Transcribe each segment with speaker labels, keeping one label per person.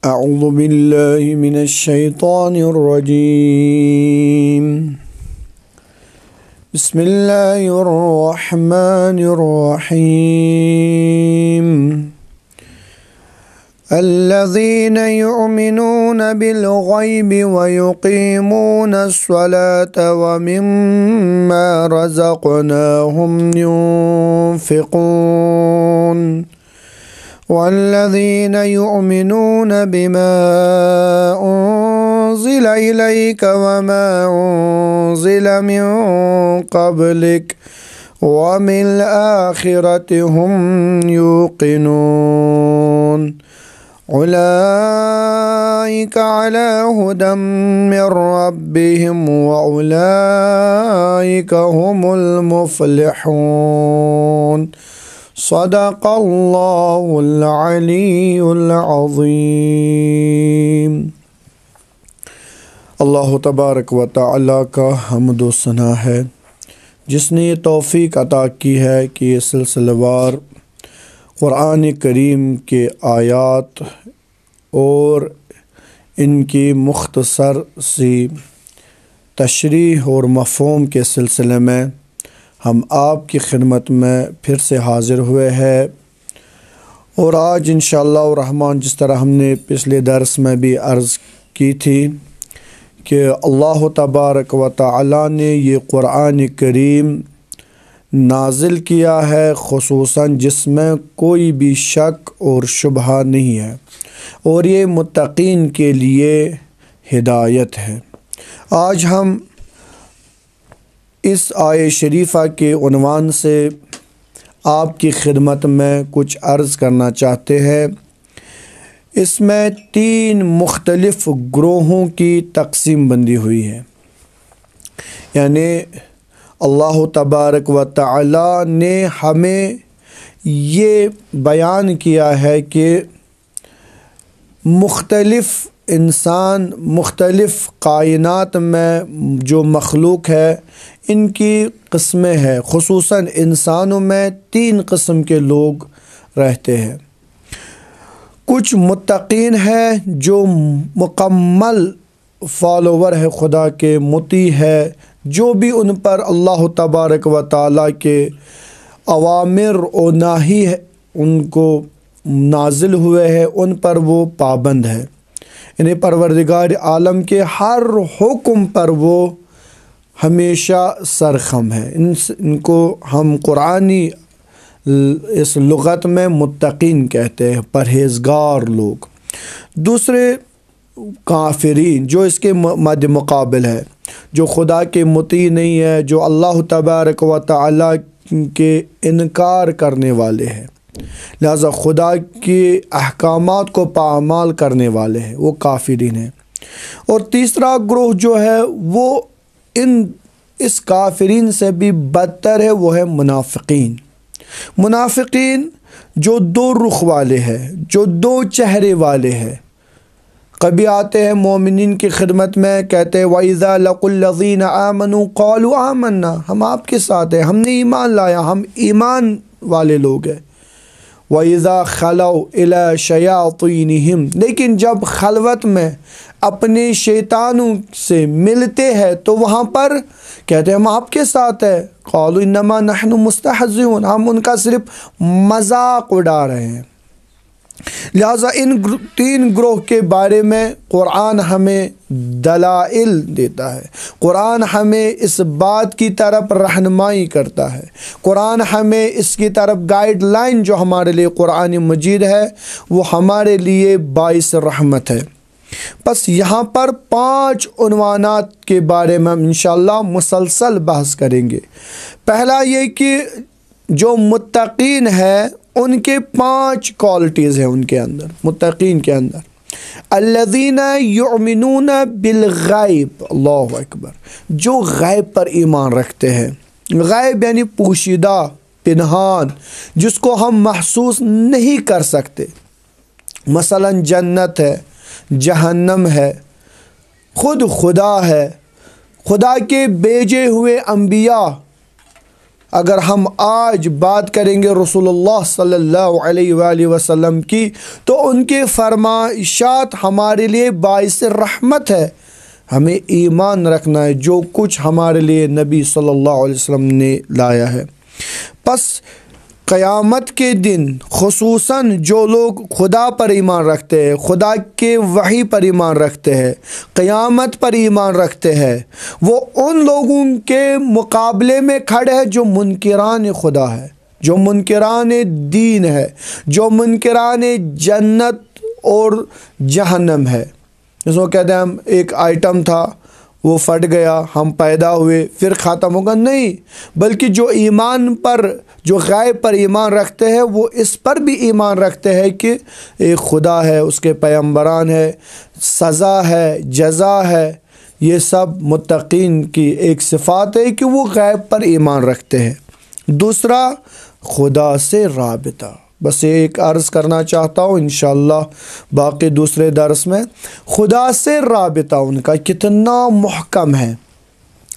Speaker 1: اعوذ باللہ من الشیطان الرجیم بسم اللہ الرحمن الرحیم الذین یؤمنون بالغیب ویقیمون الصلاة ومما رزقناہم ينفقون والذین یؤمنون بما انزل الیک وما انزل من قبلک وبالآخرة هم یوقنون اولئک علی ھدی من ربهم واولئک هم المفلحون صدق اللہ العلی العظیم۔ اللہ تبارک و تعالیٰ کا حمد و ثنا ہے جس نے یہ توفیق عطا کی ہے کہ یہ سلسلہ وار قرآن کریم کے آیات اور ان کی مختصر سی تشریح اور مفہوم کے سلسلے میں ہم آپ کی خدمت میں پھر سے حاضر ہوئے ہیں، اور آج انشاءاللہ الرحمن جس طرح ہم نے پچھلے درس میں بھی عرض کی تھی کہ اللہ تبارک و تعالی نے یہ قرآن کریم نازل کیا ہے خصوصاً جس میں کوئی بھی شک اور شبہ نہیں ہے، اور یہ متقین کے لیے ہدایت ہے۔ آج ہم اس آیہ شریفہ کے عنوان سے آپ کی خدمت میں کچھ عرض کرنا چاہتے ہیں۔ اس میں 3 مختلف گروہوں کی تقسیم بندی ہوئی ہے، یعنی اللہ تبارک و تعالی نے ہمیں یہ بیان کیا ہے کہ مختلف انسان، مختلف کائنات میں جو مخلوق ہے ان کی قسمیں ہیں، خصوصاً انسانوں میں 3 قسم کے لوگ رہتے ہیں۔ کچھ متقین ہیں جو مکمل فالوور ہے خدا کے، مطیع ہے، جو بھی ان پر اللہ تبارک و تعالیٰ کے اوامر و نواہی ان کو نازل ہوئے ہیں ان پر وہ پابند ہے، یعنی پروردگار عالم کے ہر حکم پر وہ ہمیشہ سرخم ہے۔ ان کو ہم قرآنی اس لغت میں متقین کہتے ہیں، پرہیزگار لوگ۔ دوسرے کافرین جو اس کے مد مقابل ہے، جو خدا کے مطیع نہیں ہے، جو اللہ تبارک و تعالیٰ کے انکار کرنے والے ہیں، لہذا خدا کے احکامات کو پامال کرنے والے ہیں، وہ کافرین ہیں۔ اور تیسرا گروہ جو ہے وہ اس کافرین سے بھی بدتر ہے، وہ ہے منافقین۔ منافقین جو 2 رخ والے ہیں، جو 2 چہرے والے ہیں، کبھی آتے ہیں مومنین کی خدمت میں کہتے ہیں وَإِذَا لَقُوا الَّذِينَ آمَنُوا قَالُوا آمَنَّا، ہم آپ کے ساتھ ہیں، ہم نے ایمان لایا، ہم ایمان والے لوگ ہیں۔ وَإِذَا خَلَوْا إِلَى شَيَاطِينِهِمْ، لیکن جب خلوت میں اپنے شیطانوں سے ملتے ہیں تو وہاں پر کہتے ہیں ہم آپ کے ساتھ ہیں، قَالُوا إِنَّمَا نَحْنُ مُسْتَهْزِئُونَ، ہم ان کا صرف مذاق اڑا رہے ہیں۔ لہٰذا ان 3 گروہ کے بارے میں قرآن ہمیں دلائل دیتا ہے، قرآن ہمیں اس بات کی طرف رہنمائی کرتا ہے، قرآن ہمیں اس کی طرف گائیڈ لائن جو ہمارے لیے قرآن مجید ہے وہ ہمارے لیے باعث رحمت ہے۔ بس یہاں پر 5 عنوانات کے بارے میں ہم انشاءاللہ مسلسل بحث کریں گے۔ پہلا یہ کہ جو متقین ہے ان کے 5 کوالٹیز ہیں، ان کے اندر، متقین کے اندر الذین یؤمنون بالغیب، اللہ اکبر، جو غیب پر ایمان رکھتے ہیں۔ غیب یعنی پوشیدہ، پنہان، جس کو ہم محسوس نہیں کر سکتے، مثلا جنت ہے، جہنم ہے، خود خدا ہے، خدا کے بھیجے ہوئے انبیاء اگر ہم آج بات کریں گے رسول اللہ صلی اللہ علیہ وآلہ وسلم کی تو ان کے فرمائشات ہمارے لیے باعث رحمت ہے۔ ہمیں ایمان رکھنا ہے جو کچھ ہمارے لیے نبی صلی اللہ علیہ وسلم نے لایا ہے۔ پس قیامت کے دن خصوصاً جو لوگ خدا پر ایمان رکھتے ہیں، خدا کے وحی پر ایمان رکھتے ہیں، قیامت پر ایمان رکھتے ہیں، وہ ان لوگوں کے مقابلے میں کھڑے ہیں جو منکران خدا ہے، جو منکران دین ہے، جو منکران جنت اور جہنم ہے۔ جس کو کہتے ہیں ہم ایک آئٹم تھا وہ پھٹ گیا، ہم پیدا ہوئے پھر ختم ہوگا، نہیں، بلکہ جو ایمان پر، جو غیب پر ایمان رکھتے ہیں وہ اس پر بھی ایمان رکھتے ہیں کہ ایک خدا ہے، اس کے پیغمبران ہے، سزا ہے، جزا ہے۔ یہ سب متقین کی ایک صفات ہے کہ وہ غیب پر ایمان رکھتے ہیں۔ دوسرا، خدا سے رابطہ۔ بس ایک عرض کرنا چاہتا ہوں، انشاءاللہ باقی دوسرے درس میں۔ خدا سے رابطہ ان کا کتنا محکم ہے۔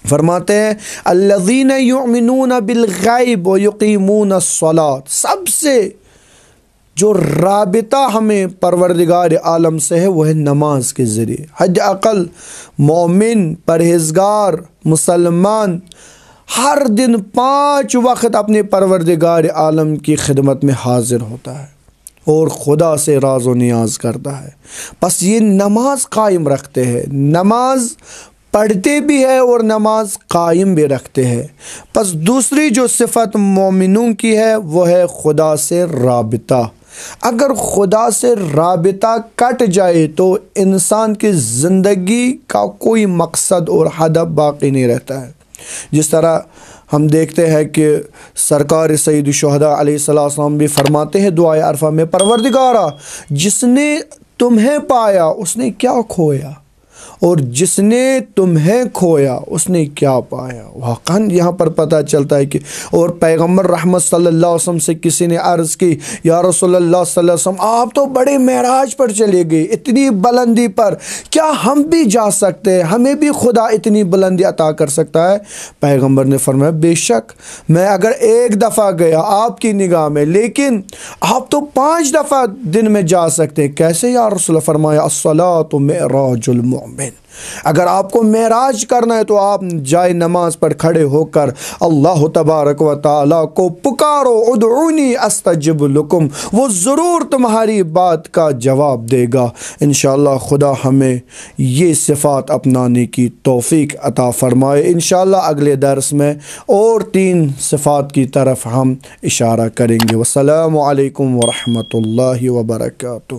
Speaker 1: فرماتے ہیں الذین یؤمنون بالغیب ویقیمون الصلاۃ، سب سے جو رابطہ ہمیں پروردگار عالم سے ہے وہ ہے نماز کے ذریعے۔ حد اقل مومن، پرہیزگار مسلمان ہر دن 5 وقت اپنے پروردگار عالم کی خدمت میں حاضر ہوتا ہے اور خدا سے راز و نیاز کرتا ہے۔ بس یہ نماز قائم رکھتے ہیں، نماز پڑھتے بھی ہے اور نماز قائم بھی رکھتے ہیں۔ پس دوسری جو صفت مومنوں کی ہے وہ ہے خدا سے رابطہ۔ اگر خدا سے رابطہ کٹ جائے تو انسان کی زندگی کا کوئی مقصد اور ہدف باقی نہیں رہتا ہے۔ جس طرح ہم دیکھتے ہیں کہ سرکار سید الشہداء علیہ السلام بھی فرماتے ہیں دعائے عرفہ میں، پروردگارا جس نے تمہیں پایا اس نے کیا کھویا، اور جس نے تمہیں کھویا اس نے کیا پایا۔ واقعاً یہاں پر پتہ چلتا ہے کہ اور پیغمبر رحمت صلی اللہ علیہ وسلم سے کسی نے عرض کی، یا رسول اللہ صلی اللہ علیہ وسلم آپ تو بڑے معراج پر چلے گئے، اتنی بلندی پر، کیا ہم بھی جا سکتے ہیں، ہمیں بھی خدا اتنی بلندی عطا کر سکتا ہے؟ پیغمبر نے فرمایا بے شک، میں اگر ایک دفعہ گیا آپ کی نگاہ میں، لیکن آپ تو 5 دفعہ دن میں جا سکتے ہیں۔ کیسے یا رسول اللہ؟ فرمایا الصلاۃ معراج المؤمن، اگر آپ کو معراج کرنا ہے تو آپ جائے نماز پر کھڑے ہو کر اللہ تبارک و تعالیٰ کو پکارو، ادعونی استجب لکم، وہ ضرور تمہاری بات کا جواب دے گا۔ انشاءاللہ خدا ہمیں یہ صفات اپنانے کی توفیق عطا فرمائے۔ انشاءاللہ اگلے درس میں اور 3 صفات کی طرف ہم اشارہ کریں گے۔ والسلام علیکم ورحمۃ اللہ وبرکاتہ۔